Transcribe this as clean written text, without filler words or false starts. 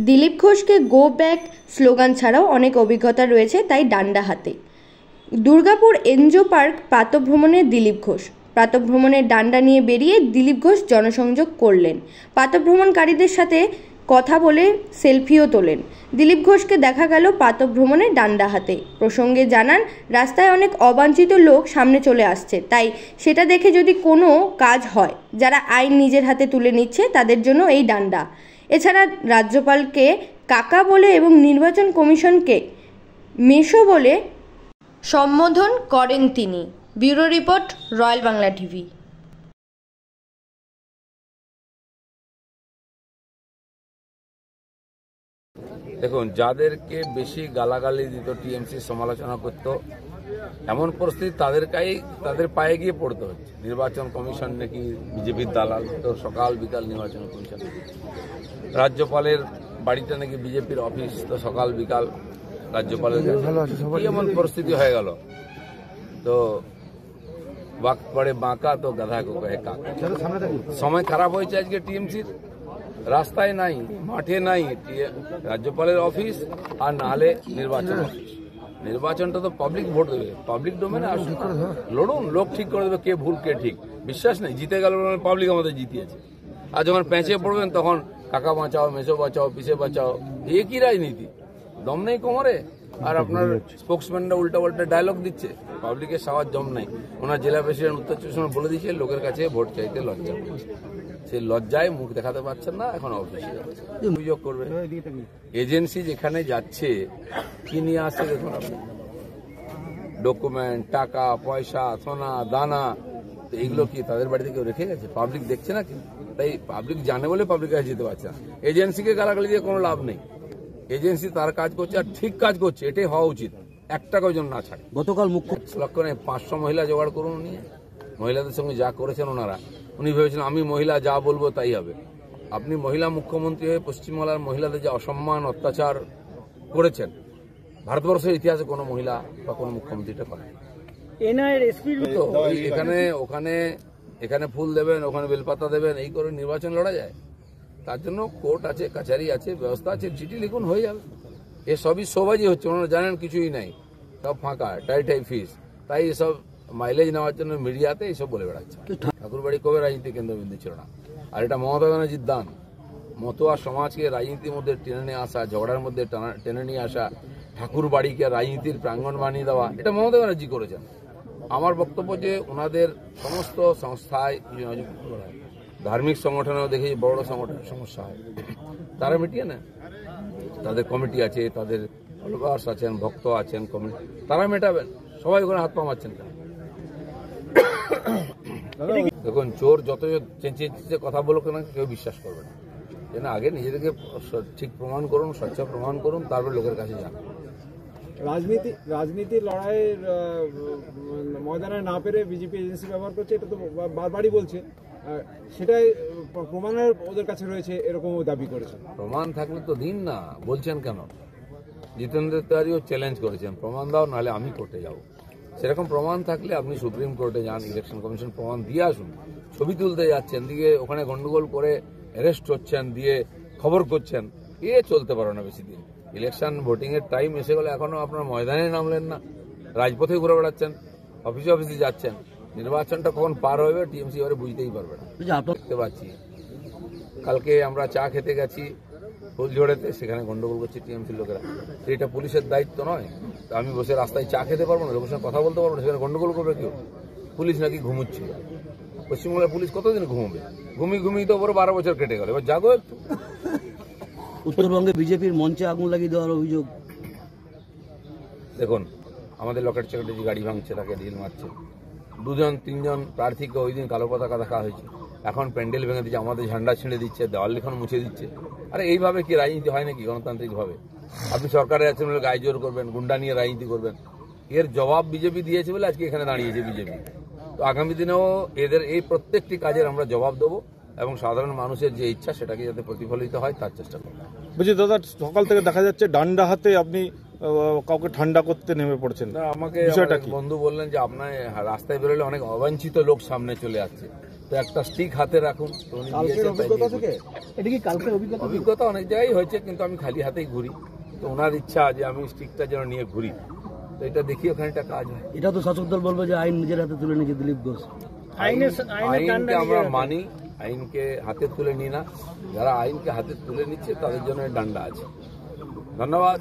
দিলীপ ঘোষকে go back slogan ছাড়াও অনেক অভিজ্ঞতা রয়েছে, তাই ডান্ডা হাতে। দুর্গাপুর এনজো পার্ক প্রাতঃভ্রমণে দিলীপ ঘোষ। প্রাতঃভ্রমণের ডান্ডা নিয়ে বেরিয়ে দিলীপ ঘোষ জনসংযোগ করলেন। প্রাতঃভ্রমণকারীদের সাথে কথা বলে সেলফিও তোলেন। দিলীপ ঘোষকে দেখা গেল প্রাতঃভ্রমণে ডান্ডা হাতে। প্রসঙ্গে জানান, রাস্তায় অনেক অবাঞ্ছিত লোক সামনে চলে আসছে, তাই সেটা দেখে যদি কোনো কাজ হয়, যারা আইন নিজের হাতে তুলে নিচ্ছে তাদের জন্য এই ডান্ডা। এছাড়া রাজ্যপালকে কাকা বলে এবং নির্বাচন কমিশনকে মেসো বলে সম্বোধন করেন তিনি। Bureau report, royal Bangla TV. দেখুন, যাদেরকে বেশি গালাগালি দিত, টিএমসি সমালোচনা করত, এমন পরিস্থিতি তাদের পায়ে গিয়ে পড়তে হচ্ছে। নির্বাচন কমিশন নাকি বিজেপির দালাল, তো সকাল বিকাল নির্বাচন কমিশন। রাজ্যপালের বাড়িটা নাকি বিজেপির অফিস, তো সকাল বিকাল রাজ্যপালের এমন পরিস্থিতি হয়ে গেল। তো বাক পড়ে বাঁকা তো গাধা কো কহে কাকা। সময় খারাপ হয়েছে আজকে টিএমসির। রাস্তায় নাই, মাঠে নাই রাজ্যপালের অফিস, আর নাহলে নির্বাচন অফিস। নির্বাচনটা তো পাবলিক ভোট দেবে, পাবলিক ডোমেনে আসুন, লড়ুন, লোক ঠিক করে দেবে কে ভুল কে ঠিক। বিশ্বাস নেই, জিতে গেল পাবলিক আমাদের জিতিয়েছে। আর যখন প্যাঁচে পড়বেন তখন কাকা বাঁচাও, মেসো বাঁচাও, পিসে বাঁচাও, এ কি রাজনীতি? দম নেই কোমরে। আর আপনার স্পোক্সম্যানরা উল্টা পাল্টা ডায়লগ দিচ্ছে, পাবলিকের সাওয়ার জম নাই। ওনার জেলা প্রেসিডেন্ট উত্তর চব্বিশ পরগনা বলে দিয়েছে লোকের কাছে ভোট চাইতে লজ্জা করছে। সেই লজ্জায় মুখ দেখাতে পারছেন না, এখন অফিসে যাচ্ছে, অভিযোগ করবে। এজেন্সি যেখানে যাচ্ছে কি নিয়ে আসছে দেখুন আপনি, ডকুমেন্ট, টাকা পয়সা, সোনা দানা, তো এইগুলো কি তাদের বাড়িতে কেউ রেখে গেছে? পাবলিক দেখছে না কি? তাই পাবলিক জানে বলে পাবলিকের কাছে যেতে পারছে না। এজেন্সিকে গালাগালি দিয়ে কোনো লাভ নেই। এজেন্সি তার কাজ করছে আর ঠিক কাজ করছে, এটাই হওয়া উচিত। একটা কজন না ছাড়ে। গতকাল মুখ্য লক্ষণে 500 মহিলা জোগাড় করুন নিয়ে, মহিলাদের সঙ্গে যা করেছেন ওনারা, উনি ভেবেছিলেন আমি মহিলা যা বলবো তাই হবে। আপনি মহিলা মুখ্যমন্ত্রী হয়ে পশ্চিমবাংলার মহিলাদের যে অসম্মান অত্যাচার করেছেন, ভারতবর্ষের ইতিহাসে কোনো মহিলা বা কোনো মুখ্যমন্ত্রীটা করে। এখানে ফুল দেবেন, ওখানে বেলপাতা দেবেন, এই করে নির্বাচন লড়া যায়? তার জন্য কোর্ট আছে, কাছারি আছে, ব্যবস্থা আছে, চিঠি লিখুন, হয়ে যাবে। এ সবই শোবাজি হচ্ছে, ওনারা জানেন কিছুই নাই, সব ফাঁকা, টাই ফিস। তাই এসব মাইলেজ নেওয়ার জন্য মিডিয়াতে এইসব বলে বেড়াচ্ছে। ঠাকুরবাড়ি কবে রাজনীতি কেন্দ্রবিন্দু ছিল না? আর এটা মমতা ব্যানার্জির দান। মতুয়া সমাজকে রাজনীতির মধ্যে টেনে নিয়ে আসা, ঝগড়ার মধ্যে টেনে নিয়ে আসা, ঠাকুর বাড়িকে রাজনীতির প্রাঙ্গণ বানিয়ে দেওয়া, এটা মমতা ব্যানার্জি করেছেন। আমার বক্তব্য যে ওনাদের সমস্ত সংস্থায়, ধার্মিক সংগঠনেও দেখেছি বড় সংগঠনের সমস্যা হয়, তারা মিটিয়ে নেয়। তাদের কমিটি আছে, তাদের ফলোয়ার্স আছেন, ভক্ত আছেন, কমিটি, তারা মেটাবেন। সবাই ওখানে হাত পা মারছেন কেন? দেখুন, চোর যত চেঁচিয়ে কথা বলুক না, কেউ বিশ্বাস করবে না। যেন আগে নিজেদেরকে ঠিক প্রমাণ করুন, স্বচ্ছ প্রমাণ করুন, তারপর লোকের কাছে যান। রাজনীতির লড়াইয়ের ময়দানে না পেরে বিজেপি এজেন্সি ব্যবহার করছে, এটা তো বারবারই বলছে। সেটাই প্রমাণের ওদের কাছে রয়েছে, এরকমও দাবি করেছে। প্রমাণ থাকলে তো দিন না, বলছেন কেন? জিতেন্দ্র তিওয়ারিও চ্যালেঞ্জ করেছেন, প্রমাণ দাও নাহলে আমি কোর্টে যাব। সেরকম প্রমাণ থাকলে আপনি সুপ্রিম কোর্টে যান, ইলেকশন কমিশন প্রমাণ দিয়ে আসুন। ছবি তুলতে যাচ্ছেন, দিকে ওখানে গন্ডগোল করে অ্যারেস্ট হচ্ছেন, দিয়ে খবর করছেন, এ চলতে পারো না বেশি দিন। ইলেকশন ভোটিং এর টাইম এসে গেলে এখনো আপনার ময়দানে নামলেন না, রাজপথে ঘুরে বেড়াচ্ছেন, অফিসে যাচ্ছেন। নির্বাচনটা কখন পার হবে টিএমসি এবারে বুঝতেই পারবে না। দেখতে পাচ্ছি, কালকে আমরা চা খেতে গেছি ফুলঝড়েতে, সেখানে গন্ডগোল করছে টিএমসির লোকেরা। এটা পুলিশের দায়িত্ব নয়? আমি বসে রাস্তায় চা খেতে পারবো না, লোকের সঙ্গে কথা বলতে পারবো না, সেখানে গন্ডগোল করবে কেউ? পুলিশ নাকি ঘুমুচ্ছিল। পশ্চিমবাংলার পুলিশ কতদিন ঘুমবে? ঘুমিয়ে তো ওপরে 12 বছর কেটে গেল, এবার জাগো একটু। উত্তরবঙ্গে বিজেপির মঞ্চে আগুন লাগিয়ে দেওয়ার অভিযোগ। দেখুন, আমাদের লকেট চকেটে যে গাড়ি ভাঙছে, তাকে ঢিল মারছে। 2-3 প্রার্থীকে ওই দিন কালো পতাকা দেখা হয়েছে, এখন প্যান্ডেল ভেঙে দিচ্ছে, আমাদের ঝান্ডা ছিঁড়ে দিচ্ছে, দেওয়াল লিখন মুছে দিচ্ছে। আরে এইভাবে কি রাজনীতি হয় নাকি গণতান্ত্রিক ভাবে? আপনি সরকারে আছেন বলে গায়ে জোর করবেন, গুন্ডা নিয়ে রাজনীতি করবেন? এর জবাব বিজেপি দিয়েছে বলে আজকে এখানে দাঁড়িয়েছে বিজেপি। তো আগামী দিনেও এদের এই প্রত্যেকটি কাজের আমরা জবাব দেবো, এবং সাধারণ মানুষের যে ইচ্ছা সেটাকে যাতে প্রতিফলিত হয় তার চেষ্টা করব। বুঝি দাদা, সকাল থেকে দেখা যাচ্ছে ডান্ডা হাতে আপনি কাউকে ঠান্ডা করতে নেমে পড়ছেন। না, আমাকে বন্ধু বললেন যে আপনার রাস্তায় বেরোলে অনেক অবাঞ্ছিত লোক সামনে চলে আসছে, তো একটা স্টিক হাতে রাখুন, তো উনি দিয়েছে, তাই দিয়ে ঘুরি। এটা কি কালকের অভিজ্ঞতা? অভিজ্ঞতা অনেক জায়গায় হয়েছে, কিন্তু আমি খালি হাতেই ঘুরি। তো ওনার ইচ্ছা যে আমি স্টিকটা যেন নিয়ে ঘুরি, তো এটা দেখি ওখানে একটা কাজ হয়। এটা তো শাসক দল বলবে যে আইন নিজের হাতে তুলে নিয়েছে দিলীপ ঘোষ। আইনকে আমরা মানি, আইনকে হাতে তুলে নিই না। যারা আইনকে হাতে তুলে নিচ্ছে তাদের জন্য ডান্ডা আছে। ধন্যবাদ।